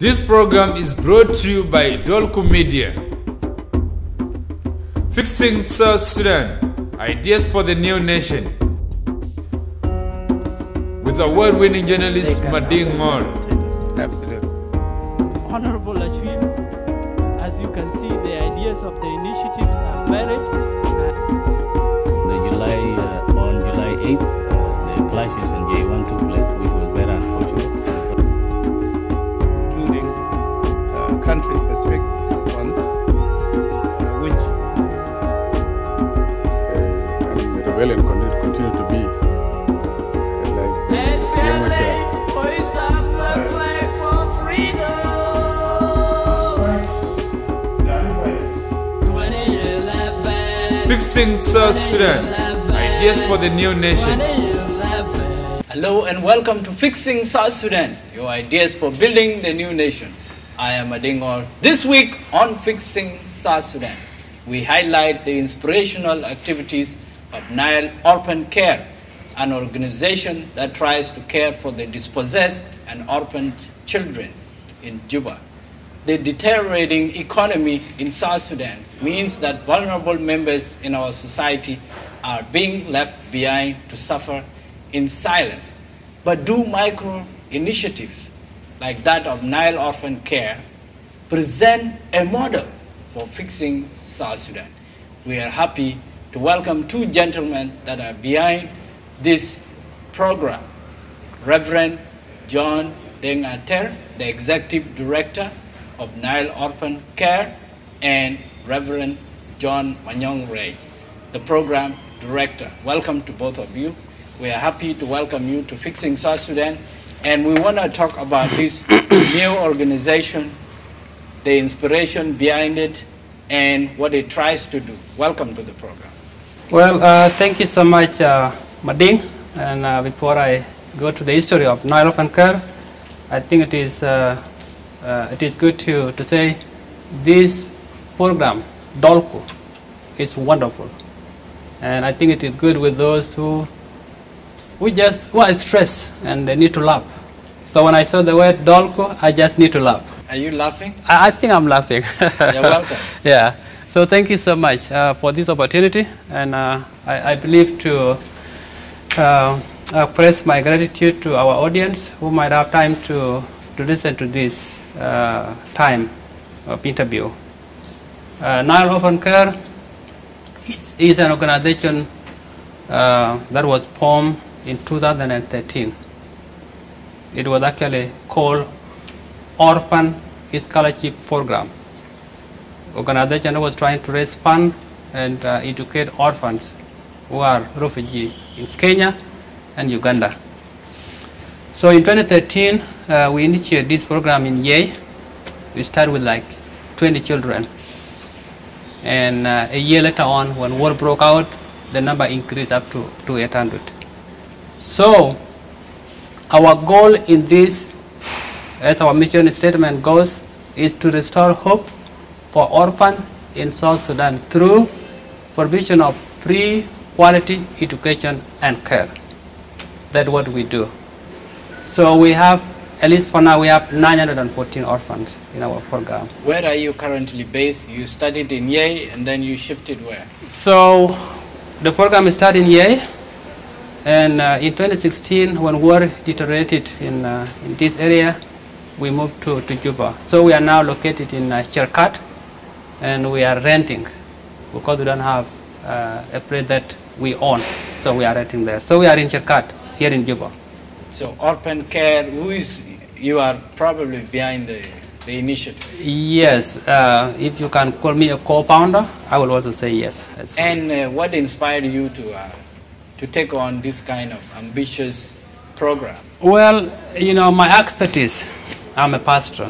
This program is brought to you by Dolco Media. Fixing South Sudan, ideas for the new nation. With award-winning journalist Mading Mor. Absolutely. Honorable Ashwin, as you can see, the ideas of the initiatives are varied. On July 8th, the clashes in J1 took place, which was very unfortunate. Including country-specific ones, which and the rebellion continue to be Fixing South Sudan, ideas for the new nation. Hello and welcome to Fixing South Sudan, your ideas for building the new nation. I am Adingor. This week on Fixing South Sudan, we highlight the inspirational activities of Nile Orphan Care, an organization that tries to care for the dispossessed and orphaned children in Juba. The deteriorating economy in South Sudan means that vulnerable members in our society are being left behind to suffer in silence. But do micro initiatives like that of Nile Orphan Care present a model for fixing South Sudan? We are happy to welcome two gentlemen that are behind this program. Reverend John Dengater, the Executive Director of Nile Orphan Care, and Reverend John Manyong Ray, the Program Director. Welcome to both of you. We are happy to welcome you to Fixing South Sudan, and we want to talk about this new organization, the inspiration behind it, and what it tries to do. Welcome to the program. Well, thank you so much, Mading. And before I go to the history of Nile Orphan Care, I think it is good to say this program, Dolco, is wonderful. And I think it is good with those who are stressed and they need to laugh. So when I saw the word Dolco, I just need to laugh. Are you laughing? I think I'm laughing. You're welcome. Yeah. So thank you so much for this opportunity. And I believe to express my gratitude to our audience who might have time to listen to this time of interview. Nile Orphan Care is an organization that was formed in 2013. It was actually called Orphan Scholarship Program. Organization was trying to raise funds and educate orphans who are refugees in Kenya and Uganda. So in 2013, we initiated this program in Yei. We started with like 20 children. And a year later on, when war broke out, the number increased up to 800. So our goal in this, as our mission statement goes, is to restore hope for orphans in South Sudan through provision of free quality education and care. That's what we do. So we have, at least for now, we have 914 orphans in our program. Where are you currently based? You studied in Yei and then you shifted where? So the program started in Yei, and in 2016, when war deteriorated in this area, we moved to Juba. So we are now located in Cherkat, and we are renting because we don't have a place that we own. So we are renting there. So we are in Cherkat, here in Juba. So Orphan Care, you are probably behind the initiative? Yes, if you can call me a co-founder, I will also say yes. And what inspired you to take on this kind of ambitious program? Well, you know, my expertise, I'm a pastor.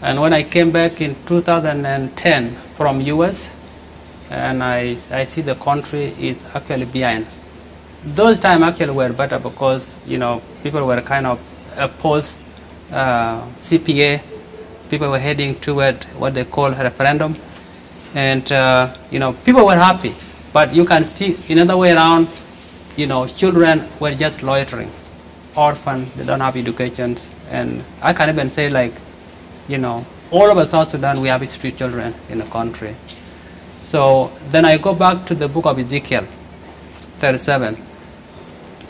And when I came back in 2010 from US, and I see the country is actually behind. Those times actually were better because, you know, people were kind of opposed CPA. People were heading toward what they call a referendum. And, you know, people were happy. But you can see another way around, you know, children were just loitering. Orphan, they don't have education, And I can even say, like, you know, all over South Sudan we have street children in the country. So then I go back to the book of Ezekiel 37,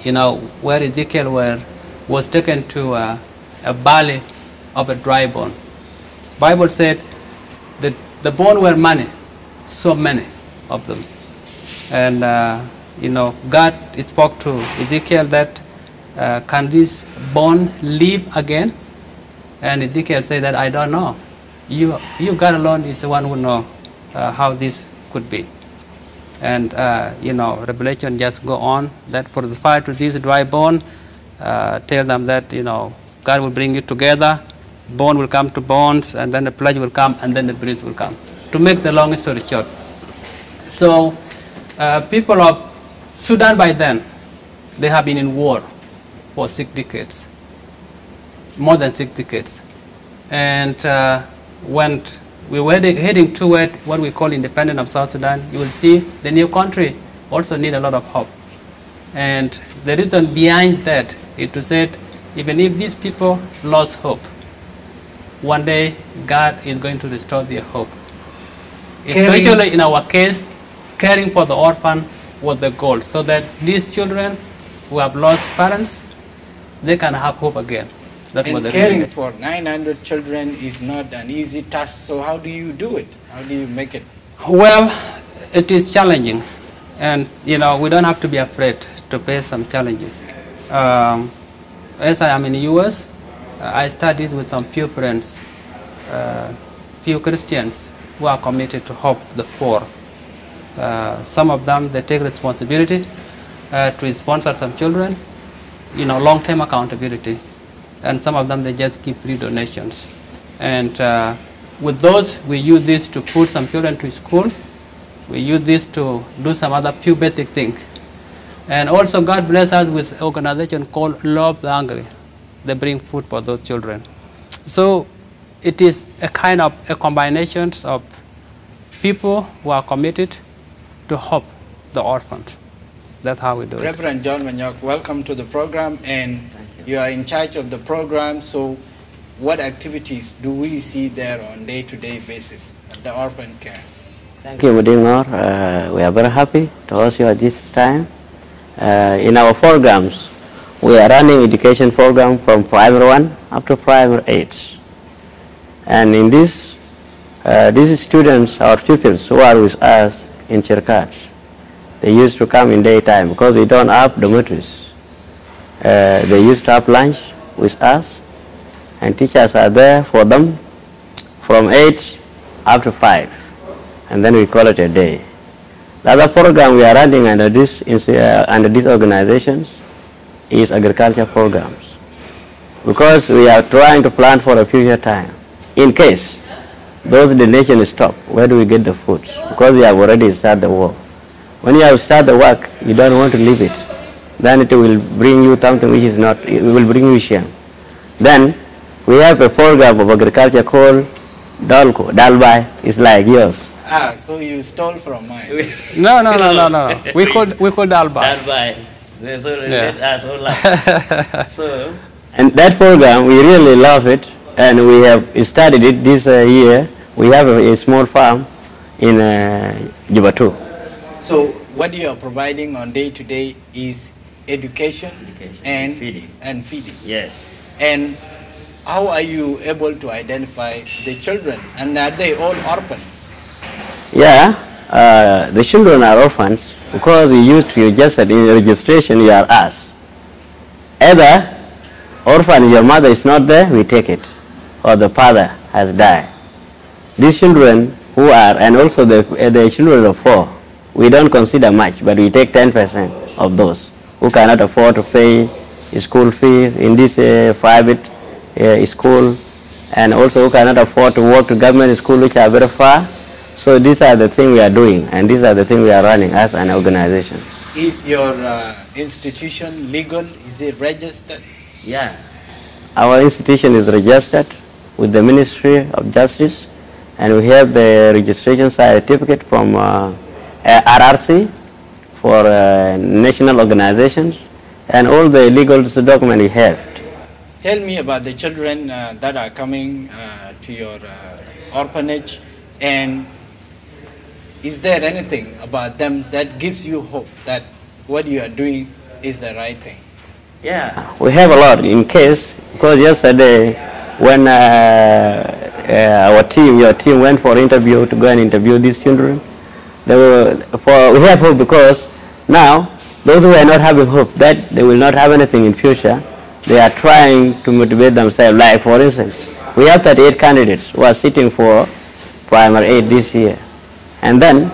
you know, where Ezekiel was taken to a valley of a dry bone. Bible said that the bone were many, so many of them. And, you know, God spoke to Ezekiel that, can this bone live again? And Ezekiel said that, I don't know. You God alone is the one who knows how this could be. And, you know, Revelation just go on that prophesy to this dry bone, tell them that, you know, God will bring it together, bone will come to bones, and then the pledge will come, and then the breeze will come. To make the long story short. So, people of Sudan by then, they have been in war for 6 decades, more than 6 decades. And when we were heading toward what we call independence of South Sudan, you will see the new country also need a lot of hope. And the reason behind that is to say, even if these people lost hope, one day God is going to restore their hope. Especially in our case, caring for the orphan was the goal, so that these children who have lost parents, they can have hope again. That's and what caring for 900 children is not an easy task, so how do you do it? How do you make it? Well, it is challenging, and you know, we don't have to be afraid to face some challenges. As I am in the US, I studied with some few friends, few Christians who are committed to help the poor. Some of them, they take responsibility to sponsor some children, you know, long-term accountability. And some of them, they just give free donations. And with those, we use this to put some children to school. We use this to do some other few basic things. And also, God bless us with an organization called Love the Hungry. They bring food for those children. So it is a kind of a combination of people who are committed to help the orphans. That's how we do it. Reverend John Manyok, welcome to the program, and you are in charge of the program. So what activities do we see there on day-to-day basis at the orphan care? Thank you, Mudingor. We are very happy to host you at this time. In our programs, we are running education program from primary 1 up to primary 8. And in this, these students, our pupils who are with us in Cherkat, they used to come in daytime because we don't have dormitories. They used to have lunch with us, and teachers are there for them from 8 up to 5. And then we call it a day. The other program we are running under these organizations is agriculture programs, because we are trying to plan for a future time. In case those donations stop, where do we get the food? Because we have already started the war. When you have started the work, you don't want to leave it. Then it will bring you something which is not, it will bring you shame. Then we have a program of agriculture called Dalko. Dalbai is like yours. Ah, so you stole from mine. No. We could Dalbai. Dalbai. So Yeah. let us all So And that program, we really love it, and we have studied it this year. We have a small farm in Jibatu. So what you are providing on day-to-day is education and feeding. yes. And how are you able to identify the children? And are they all orphans? Yeah, the children are orphans because we used to register. In registration, you are asked. Either orphan, your mother is not there, we take it, or the father has died. These children who are, and also the children of 4, we don't consider much, but we take 10% of those who cannot afford to pay school fee in this private school, and also who cannot afford to work to government school which are very far. So these are the things we are doing, and these are the things we are running as an organization. Is your institution legal? Is it registered? Yeah. Our institution is registered with the Ministry of Justice, and we have the registration certificate from RRC for national organizations, and all the legal documents we have. Tell me about the children that are coming to your orphanage, and is there anything about them that gives you hope that what you are doing is the right thing? Yeah, we have a lot in case, because yesterday when your team went for interview to go and interview these children, we have hope because now those who are not having hope that they will not have anything in future, they are trying to motivate themselves. Like for instance, we have 38 candidates who are sitting for primary 8 this year. And then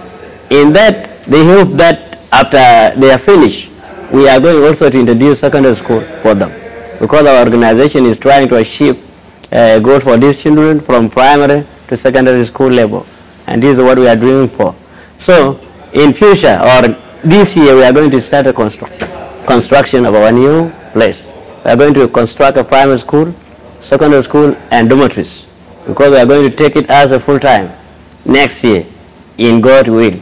in that they hope that after they are finished, we are going also to introduce secondary school for them. Because our organization is trying to achieve a goal for these children from primary to secondary school level. And this is what we are doing for. So in future or this year we are going to start a construction of our new place. We are going to construct a primary school, secondary school, and dormitories, because we are going to take it as a full-time next year. In God's will,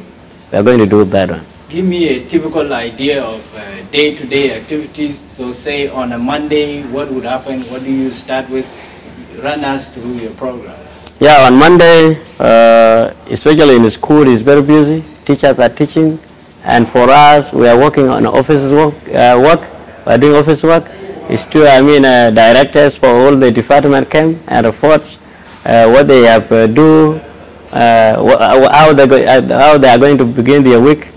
we are going to do that one. Give me a typical idea of day-to-day activities. So say on a Monday, what would happen? What do you start with? Run us through your program. Yeah, on Monday, especially in the school, is very busy. Teachers are teaching. And for us, we are working on office work. We are doing office work. It's true, directors for all the department came and report what they have do, how they are going to begin their week.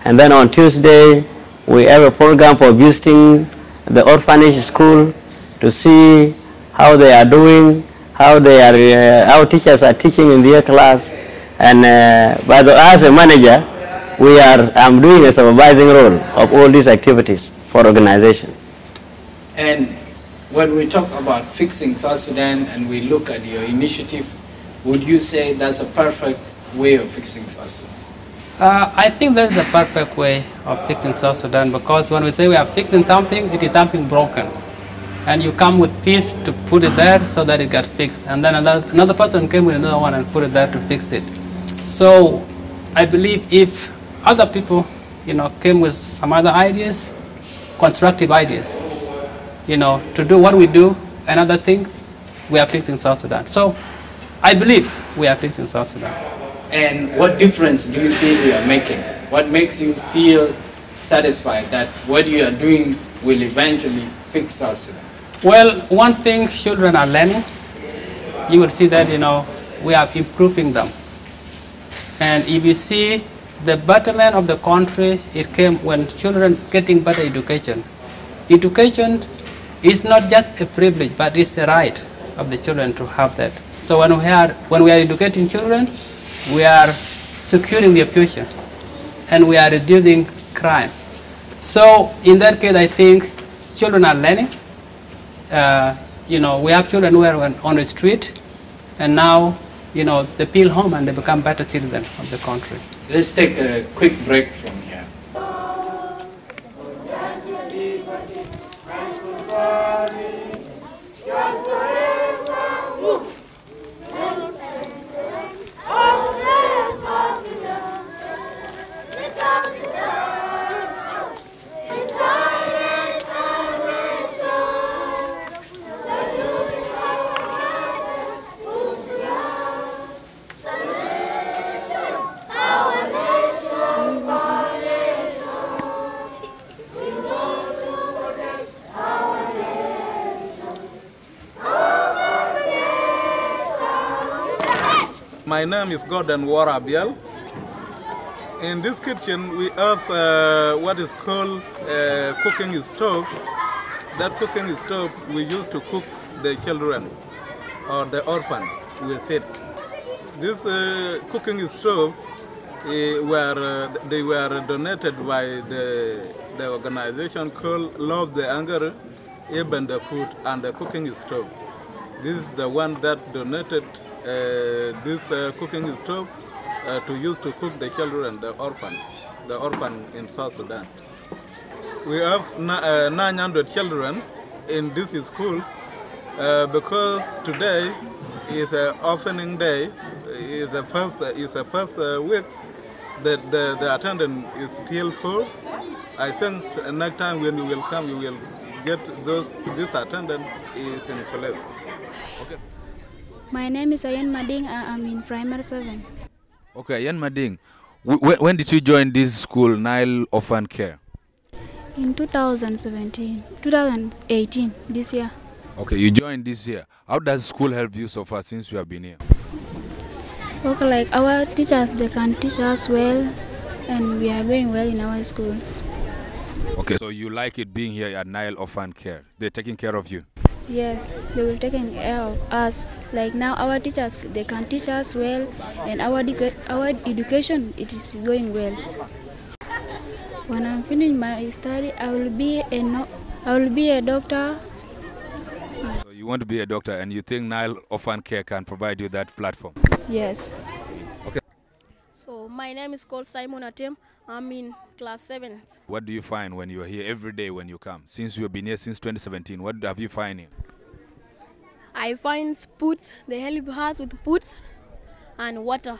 And then on Tuesday, we have a program for visiting the orphanage school to see how they are doing, how how teachers are teaching in their class. And as a manager, I'm doing a supervising role of all these activities for organization. And when we talk about fixing South Sudan and we look at your initiative, would you say that's a perfect way of fixing South Sudan? I think that's the perfect way of fixing South Sudan, because when we say we are fixing something, it is something broken. And you come with piece to put it there so that it got fixed. And then another person came with another one and put it there to fix it. So I believe if other people, came with some other ideas, constructive ideas, to do what we do and other things, we are fixing South Sudan. So I believe we are fixing South Sudan. And what difference do you feel you are making? What makes you feel satisfied that what you are doing will eventually fix South Sudan? Well, one thing children are learning, you will see that, we are improving them. And if you see the betterment of the country, it came when children getting better education. Education is not just a privilege, but it's a right of the children to have that. So when we are educating children, we are securing their future, and we are reducing crime. So in that case, I think children are learning. We have children who are on the street, and now, they feel home and they become better citizens of the country. Let's take a quick break from here. My name is Gordon Warabiel. In this kitchen we have what is called cooking stove. That cooking stove we use to cook the children or the orphan, we said. This cooking stove they were donated by the organization called Love the Hunger, Even the Food and the Cooking Stove. This is the one that donated this cooking stove to use to cook the children, the orphan in South Sudan. We have 900 children in this school because today is an opening day. Is the first week that the attendance is still full. I think next time when you will come, you will get this attendant is in place. Okay. My name is Ayan Mading. I'm in primary 7. Okay, Yan Mading, when did you join this school, Nile Orphan Care? In 2018, this year. Okay, you joined this year. How does school help you so far since you have been here? Okay, like our teachers, they can teach us well, and we are going well in our school. Okay, so you like it being here at Nile Orphan Care? They're taking care of you? Yes, they will take care of us. Like now, our teachers, they can teach us well, and our education, it is going well. When I'm finished my study, I will be a doctor. So you want to be a doctor, and you think Nile Orphan Care can provide you that platform? Yes. Okay. So my name is called Simon Atem. I'm in class 7. What do you find when you are here every day when you come? Since you have been here since 2017, what have you find here? I find foods. They help us with foods and water.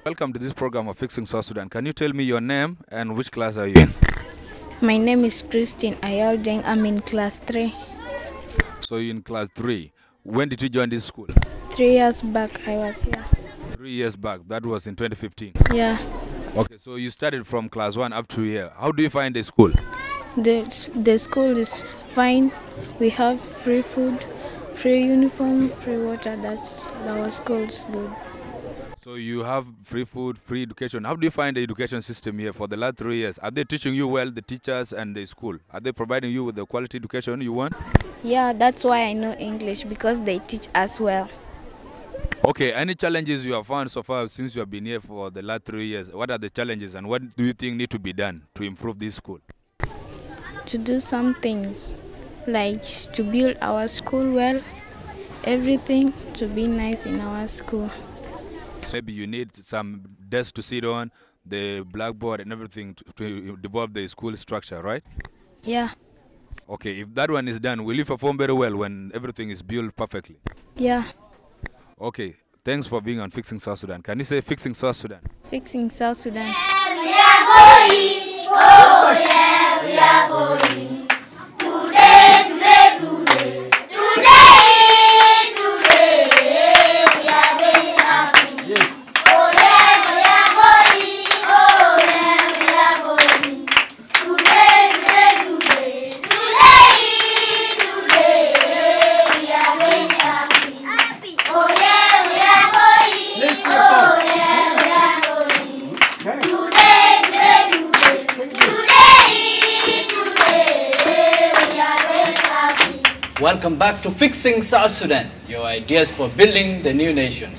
Welcome to this program of Fixing South Sudan. Can you tell me your name and which class are you in? My name is Christine Ayaldeng. I'm in class 3. So you're in class 3. When did you join this school? 3 years back I was here. 3 years back. That was in 2015. Yeah. Okay, so you started from class 1 up to here. How do you find the school? The school is fine. We have free food, free uniform, free water. Our school is good. So you have free food, free education. How do you find the education system here for the last 3 years? Are they teaching you well, the teachers and the school? Are they providing you with the quality education you want? Yeah, that's why I know English, because they teach us well. Okay, any challenges you have found so far since you have been here for the last 3 years? What are the challenges and what do you think need to be done to improve this school? To do something like to build our school well, everything to be nice in our school. Maybe you need some desks to sit on, the blackboard and everything to develop the school structure, right? Yeah. Okay, if that one is done, will you perform very well when everything is built perfectly? Yeah. Okay, thanks for being on Fixing South Sudan. Can you say Fixing South Sudan? Fixing South Sudan. We are going, oh yeah, we are going. Today, today, today, today, we are very happy. Yes. Oh yeah, we are going, oh yeah, we are going. Today, today, today, we are very happy. Oh yeah, we are going, oh yeah, we are going. Today, we are very happy. Welcome back to Fixing South Sudan, your ideas for building the new nation.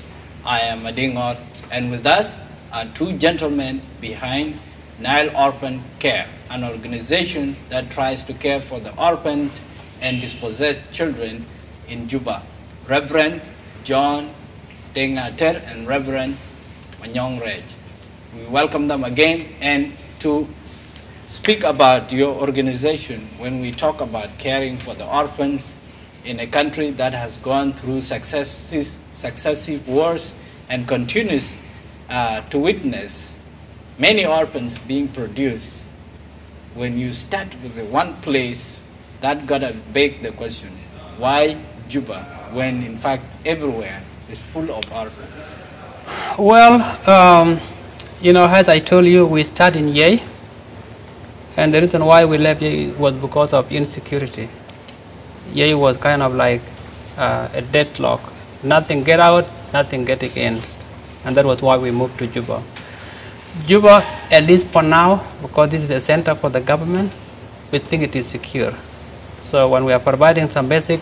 I am Adingor, and with us are two gentlemen behind Nile Orphan Care, an organization that tries to care for the orphaned and dispossessed children in Juba. Reverend John Tengater and Reverend Manyong Rej. We welcome them again, and to speak about your organization when we talk about caring for the orphans in a country that has gone through successive wars and continues to witness many orphans being produced. When you start with one place, that gotta beg the question, why Juba when in fact everywhere is full of orphans? Well, as I told you, we started in Yei, and the reason why we left Yei was because of insecurity. Yei was kind of like a deadlock. Nothing get out, nothing get in, and that was why we moved to Juba. Juba, at least for now, because this is a center for the government, we think it is secure. So when we are providing some basic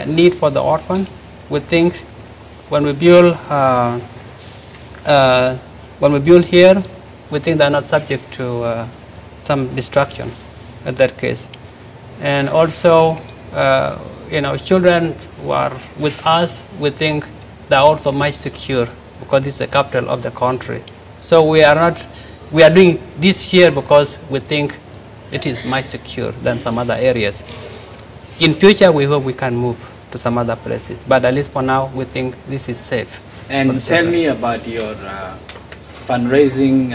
need for the orphan, we think when we build here, we think they are not subject to some destruction in that case. And also, children who are with us, we think they are also much secure because this is the capital of the country. So we are doing this here because we think it is much secure than some other areas. In future, we hope we can move to some other places, but at least for now, we think this is safe. And tell me about your fundraising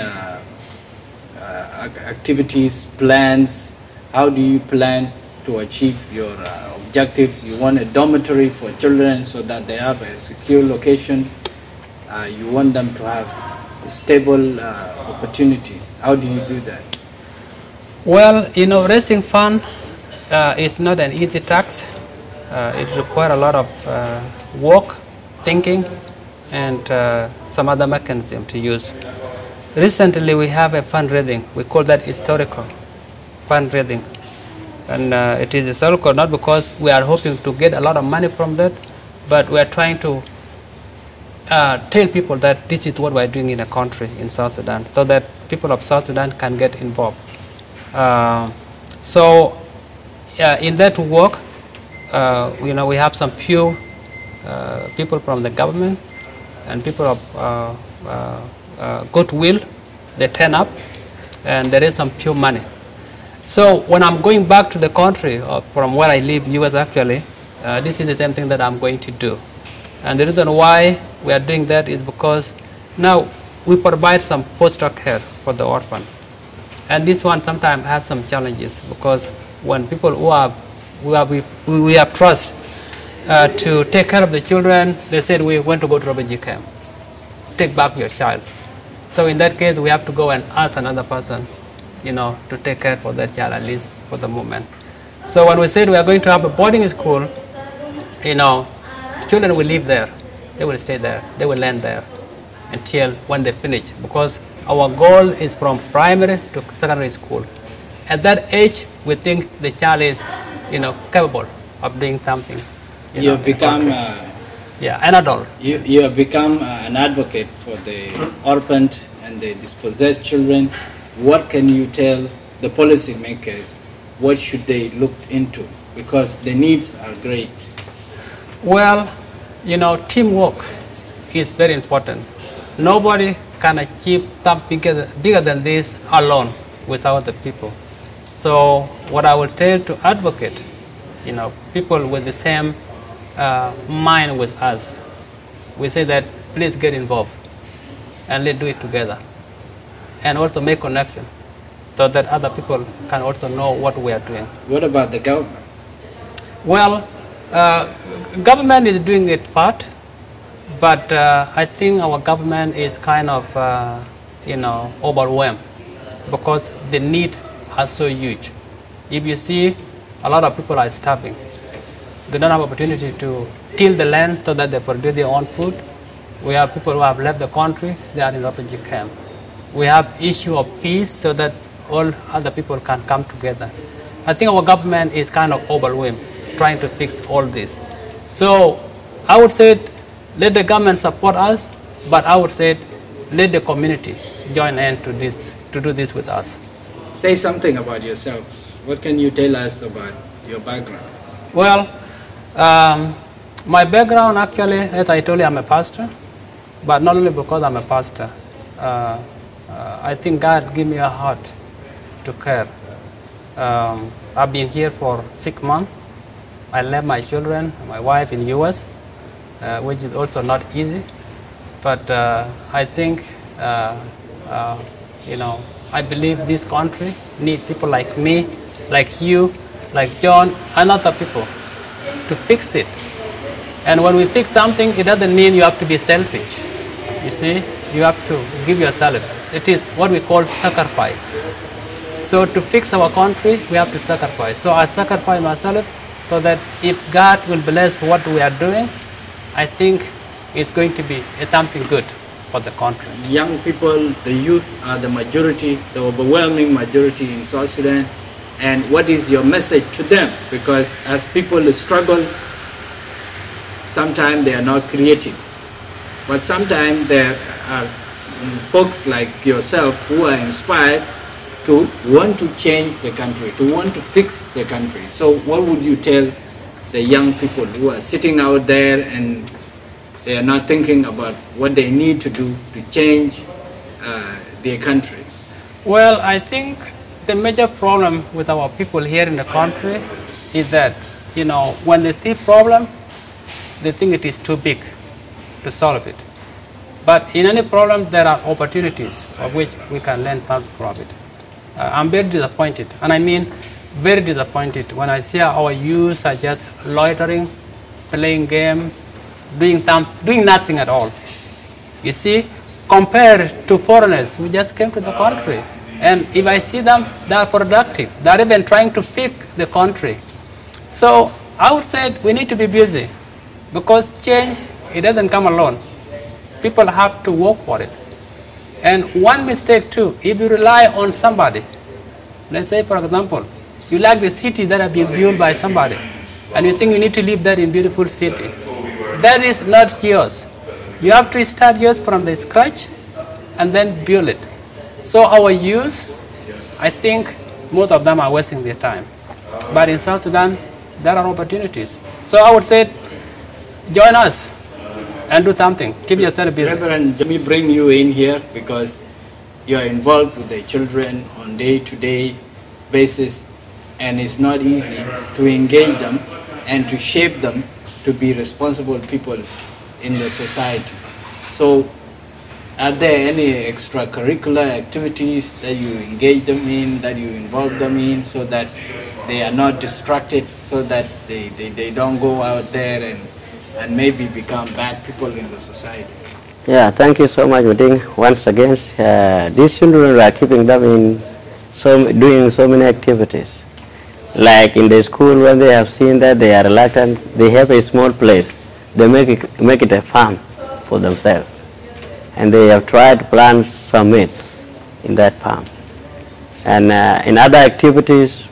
activities, plans. How do you plan to achieve your objectives. You want a dormitory for children so that they have a secure location. You want them to have stable opportunities. How do you do that? Well, you know, raising fund is not an easy task. It requires a lot of work, thinking, and some other mechanism to use. Recently, we have a fundraising. We call that historical fundraising. And it is historical not because we are hoping to get a lot of money from that, but we are trying to tell people that this is what we are doing in a country, in South Sudan, so that people of South Sudan can get involved. In that work, you know, we have some few people from the government and people of goodwill. They turn up, and there is some few money. So when I'm going back to the country, from where I live, US actually, this is the same thing that I'm going to do. And the reason why we are doing that is because now we provide some foster care for the orphan. And this one sometimes has some challenges, because when people we have trust to take care of the children, they said we want to go to refugee camp. Take back your child. So in that case, we have to go and ask another person, you know, to take care for that child, at least for the moment. So when we said we are going to have a boarding school, you know, children will live there. They will stay there. They will learn there until when they finish, because our goal is from primary to secondary school. At that age, we think the child is, you know, capable of doing something. You have become an adult. You have become an advocate for the orphaned and the dispossessed children. What can you tell the policymakers? What should they look into? Because the needs are great. Well, you know, teamwork is very important. Nobody can achieve something bigger than this alone without the people. So what I will tell to advocate, you know, people with the same mind with us, we say that please get involved and let's do it together, and also make connection so that other people can also know what we are doing. What about the government? Well, government is doing it part, but I think our government is kind of, you know, overwhelmed, because the need are so huge. If you see, a lot of people are starving. They don't have opportunity to till the land so that they produce their own food. We have people who have left the country, they are in refugee camp. We have issue of peace so that all other people can come together. I think our government is kind of overwhelmed, trying to fix all this. So I would say let the government support us, but I would say let the community join in to do this with us. Say something about yourself. What can you tell us about your background? Well, my background actually, as I told you, I'm a pastor, but not only because I'm a pastor. I think God gave me a heart to care. I've been here for 6 months. I left my children, my wife in US, which is also not easy. But I think, you know, I believe this country needs people like me, like you, like John, and other people to fix it. And when we fix something, it doesn't mean you have to be selfish. You see, you have to give yourself. It is what we call sacrifice. So to fix our country, we have to sacrifice. So I sacrifice myself so that if God will bless what we are doing, I think it's going to be something good for the country. Young people, the youth are the majority, the overwhelming majority in South Sudan. And what is your message to them? Because as people struggle, sometimes they are not creative. But sometimes there are folks like yourself who are inspired to want to change the country, to want to fix the country. So what would you tell the young people who are sitting out there and they are not thinking about what they need to do to change their country? Well, I think the major problem with our people here in the country is that, you know, when they see problem, they think it is too big to solve it. But in any problem, there are opportunities of which we can learn from it. I'm very disappointed. And I mean, very disappointed when I see our youth are just loitering, playing games, doing nothing at all. You see, compared to foreigners who just came to the country. And if I see them, they are productive. They are even trying to fix the country. So I would say we need to be busy, because change, it doesn't come alone. People have to work for it. And one mistake too, if you rely on somebody, let's say for example, you like the city that has been built by somebody, and you think you need to live there in beautiful city. That is not yours. You have to start yours from the scratch and then build it. So our youth, I think most of them are wasting their time. But in South Sudan, there are opportunities. So I would say, join us and do something. Keep yourself busy. Reverend, let me bring you in here because you are involved with the children on day-to-day basis, and it's not easy to engage them and to shape them to be responsible people in the society. So are there any extracurricular activities that you engage them in, that you involve them in, so that they are not distracted, so that they don't go out there and maybe become bad people in the society? Yeah, thank you so much, Mading. Once again, these children are keeping them in doing so many activities. Like in the school, when they have seen that they are reluctant, they have a small place. They make it a farm for themselves. And they have tried to plant some meats in that farm. And in other activities,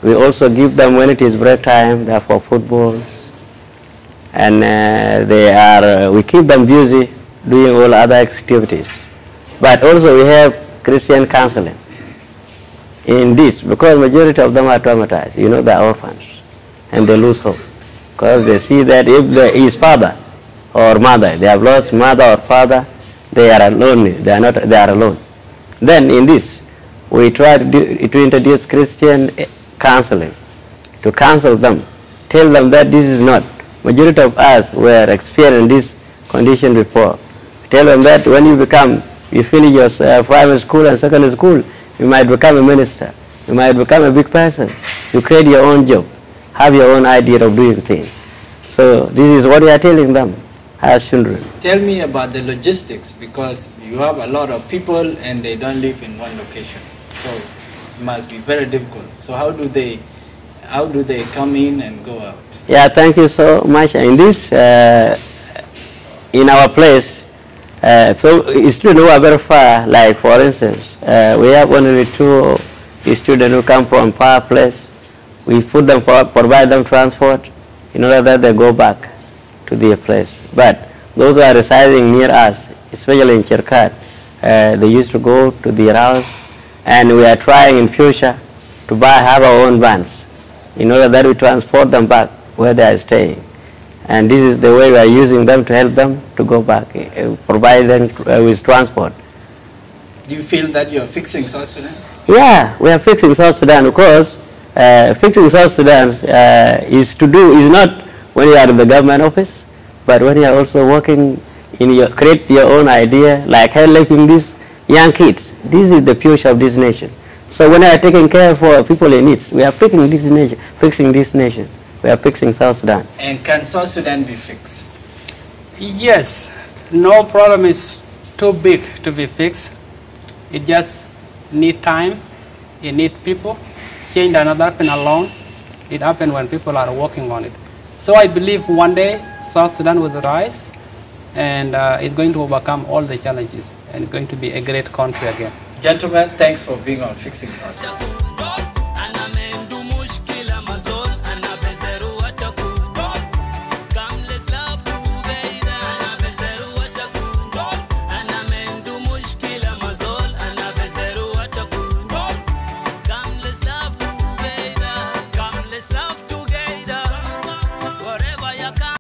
we also give them, when it is break time, they are for footballs. And we keep them busy doing all other activities. But also we have Christian counseling in this, because majority of them are traumatized. You know, they are orphans, and they lose hope, because they see that if his father or mother, they have lost mother or father, they are alone. They are alone. Then in this, we try to introduce Christian counseling, to counsel them, tell them that this is not. Majority of us were experiencing this condition before. Tell them that when you finish your primary school and secondary school, you might become a minister. You might become a big person. You create your own job, have your own idea of doing things. So this is what we are telling them as children. Tell me about the logistics, because you have a lot of people and they don't live in one location. So it must be very difficult. So how do they come in and go out? Yeah, thank you so much. In this, in our place, so students who are very far, like for instance, we have only 2 students who come from far place. We provide them transport in order that they go back to their place. But those who are residing near us, especially in Chirkat, they used to go to their house, and we are trying in future to have our own vans in order that we transport them back where they are staying. And this is the way we are using them to help them to go back, provide them with transport. Do you feel that you're fixing South Sudan? Yeah, we are fixing South Sudan, because fixing South Sudan is not when you are in the government office, but when you are also working create your own idea, like helping these young kids. This is the future of this nation. So when we are taking care for people in need, we are fixing this nation. We are fixing South Sudan. And can South Sudan be fixed? Yes, no problem is too big to be fixed. It just needs time, it needs people. Change does not happen alone. It happens when people are working on it. So I believe one day South Sudan will rise, and it's going to overcome all the challenges, and it's going to be a great country again. Gentlemen, thanks for being on Fixing South Sudan.